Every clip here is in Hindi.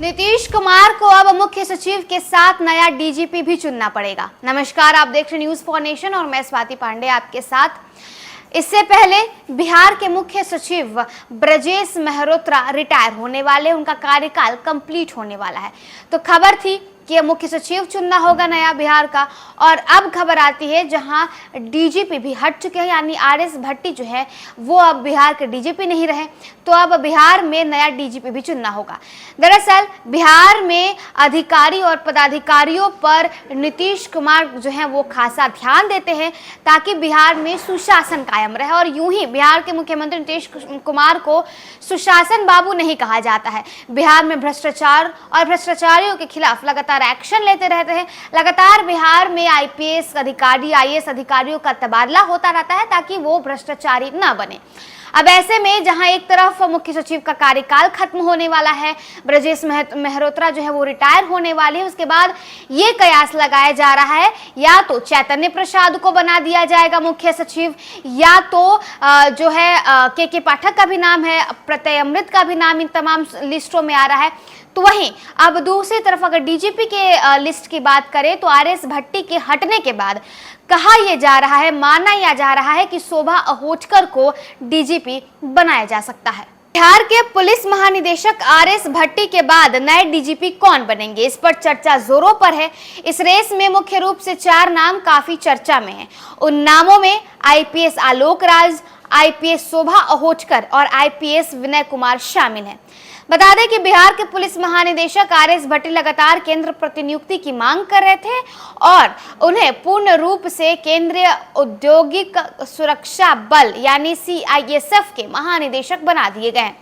नीतीश कुमार को अब मुख्य सचिव के साथ नया डीजीपी भी चुनना पड़ेगा। नमस्कार, आप देख रहे न्यूज फॉर नेशन और मैं स्वाति पांडे आपके साथ। इससे पहले बिहार के मुख्य सचिव ब्रजेश मेहरोत्रा रिटायर होने वाले, उनका कार्यकाल कंप्लीट होने वाला है। तो खबर थी कि मुख्य सचिव चुनना होगा नया बिहार का, और अब खबर आती है जहां डीजीपी भी हट चुके हैं, यानी आरएस भट्टी जो है वो अब बिहार के डीजीपी नहीं रहे, तो अब बिहार में नया डीजीपी भी चुनना होगा। दरअसल बिहार में अधिकारी और पदाधिकारियों पर नीतीश कुमार जो है वो खासा ध्यान देते हैं ताकि बिहार में सुशासन कायम रहे, और यूं ही बिहार के मुख्यमंत्री नीतीश कुमार को सुशासन बाबू नहीं कहा जाता है। बिहार में भ्रष्टाचार और भ्रष्टाचारियों के खिलाफ लगातार एक्शन लेते रहते हैं। लगातार बिहार में आईपीएस अधिकारी, आईएएस अधिकारियों का तबादला होता रहता है ताकि वो भ्रष्टाचारी न बने। अब ऐसे में जहां एक तरफ मुख्य सचिव का कार्यकाल खत्म होने वाला है, ब्रजेश मेहरोत्रा जो है वो रिटायर होने वाले हैं, उसके बाद ये कयास लगाया जा रहा है या तो चैतन्य प्रसाद को बना दिया जाएगा मुख्य सचिव, या तो जो है के पाठक का भी नाम है, प्रत्यय अमृत का भी नाम इन तमाम लिस्टों में आ रहा है। तो वहीं अब दूसरी तरफ अगर डीजीपी के लिस्ट की बात करें तो आरएस भट्टी के हटने के बाद कहा यह जा रहा है, माना यह जा रहा है कि शोभा अहोटकर को डीजीपी बनाया जा सकता है। बिहार के पुलिस महानिदेशक आरएस भट्टी के बाद नए डीजीपी कौन बनेंगे, इस पर चर्चा जोरों पर है। इस रेस में मुख्य रूप से 4 नाम काफी चर्चा में हैं। उन नामों में आईपीएस आलोक राज, आईपीएस शोभा अहोटकर और आईपीएस विनय कुमार शामिल हैं। बता दें कि बिहार के पुलिस महानिदेशक आरएस भट्टी लगातार केंद्र प्रतिनियुक्ति की मांग कर रहे थे और उन्हें पूर्ण रूप से केंद्रीय औद्योगिक सुरक्षा बल यानी सीआईएसएफ के महानिदेशक बना दिए गए हैं।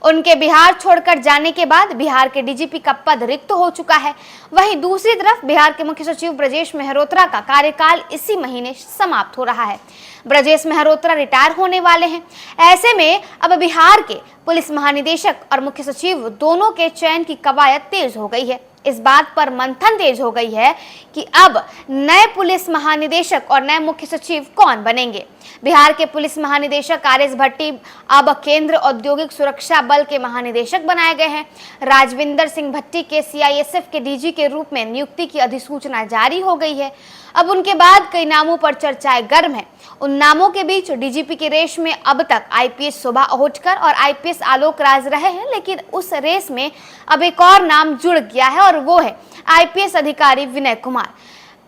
उनके बिहार छोड़कर जाने के बाद बिहार के डीजीपी का पद रिक्त हो चुका है। वहीं दूसरी तरफ बिहार के मुख्य सचिव ब्रजेश मेहरोत्रा का कार्यकाल इसी महीने समाप्त हो रहा है। ब्रजेश मेहरोत्रा रिटायर होने वाले हैं। ऐसे में अब बिहार के पुलिस महानिदेशक और मुख्य सचिव दोनों के चयन की कवायद तेज हो गई है। इस बात पर मंथन तेज हो गई है कि अब नए पुलिस महानिदेशक और नए मुख्य सचिव कौन बनेंगे। बिहार के पुलिस महानिदेशक आरएस भट्टी अब केंद्र औद्योगिक सुरक्षा बल के महानिदेशक बनाए गए हैं। राजविंदर सिंह भट्टी के सीआईएसएफ के डीजी के रूप में नियुक्ति की अधिसूचना जारी हो गई है। अब उनके बाद कई नामों पर चर्चाएं गर्म है। उन नामों के बीच डीजीपी की रेस में अब तक आईपीएस शोभा अहोटकर और आईपीएस आलोक राज रहे हैं, लेकिन उस रेस में अब एक और नाम जुड़ गया है और वो है आईपीएस अधिकारी विनय कुमार।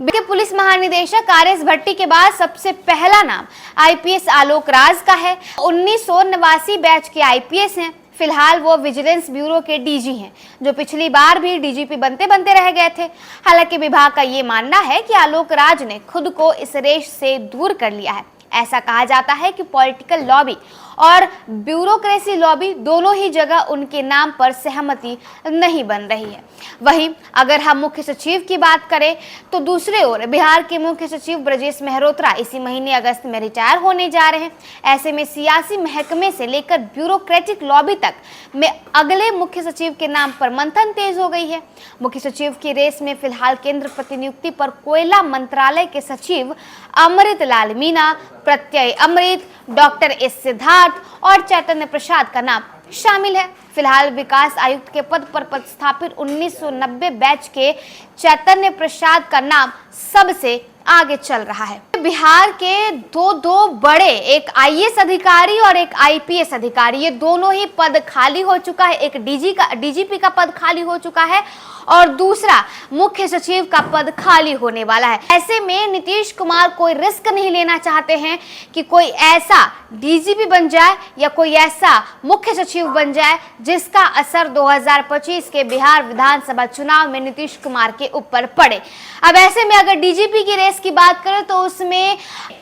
के पुलिस महानिदेशक आरएस भट्टी के बाद सबसे पहला नाम आईपीएस आलोक राज का है। 1989 बैच के आईपीएस हैं। फिलहाल वो विजिलेंस ब्यूरो के डीजी हैं, जो पिछली बार भी डीजीपी बनते बनते रह गए थे। हालांकि विभाग का ये मानना है कि आलोक राज ने खुद को इस रेस से दूर कर लिया है। ऐसा कहा जाता है कि पॉलिटिकल लॉबी और ब्यूरोक्रेसी लॉबी दोनों ही जगह उनके नाम पर सहमति नहीं बन रही है। वहीं अगर हम मुख्य सचिव की बात करें तो दूसरे ओर बिहार के मुख्य सचिव ब्रजेश मेहरोत्रा इसी महीने अगस्त में रिटायर होने जा रहे हैं। ऐसे में सियासी महकमे से लेकर ब्यूरोक्रेटिक लॉबी तक में अगले मुख्य सचिव के नाम पर मंथन तेज हो गई है। मुख्य सचिव की रेस में फिलहाल केंद्र प्रतिनियुक्ति पर कोयला मंत्रालय के सचिव अमृत लाल मीणा, प्रत्यय अमृत, डॉक्टर एस सिद्धार्थ और चैतन्य प्रसाद का नाम शामिल है। फिलहाल विकास आयुक्त के पद पर पदस्थापित 1990 बैच के चैतन्य प्रसाद का नाम सबसे आगे चल रहा है। बिहार के दो बड़े, एक आईएएस अधिकारी और एक आईपीएस अधिकारी, ये दोनों ही पद खाली हो चुका है। एक डीजीपी का पद खाली हो चुका है और दूसरा मुख्य सचिव का पद खाली होने वाला है। ऐसे में नीतीश कुमार कोई रिस्क नहीं लेना चाहते हैं कि कोई ऐसा डीजीपी बन जाए या कोई ऐसा मुख्य सचिव बन जाए जिसका असर 2025 के बिहार विधानसभा चुनाव में नीतीश कुमार के ऊपर पड़े। अब ऐसे में अगर डीजीपी की रेस की बात करें तो उसमें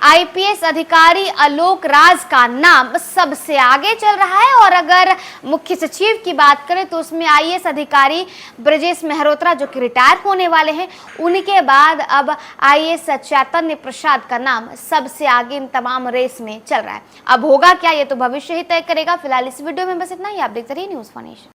आईपीएस अधिकारी आलोक राज का नाम सबसे आगे चल रहा है, और अगर मुख्य सचिव की बात करें तो उसमें आईएएस अधिकारी ब्रजेश मेहरोत्रा जो कि रिटायर होने वाले हैं, उनके बाद अब आईएएस चैतन्य प्रसाद का नाम सबसे आगे इन तमाम रेस में चल रहा है। अब होगा क्या, ये तो भविष्य ही तय करेगा। फिलहाल इस वीडियो में बस इतना ही। आप देखते रहिए न्यूज फॉर नेशन।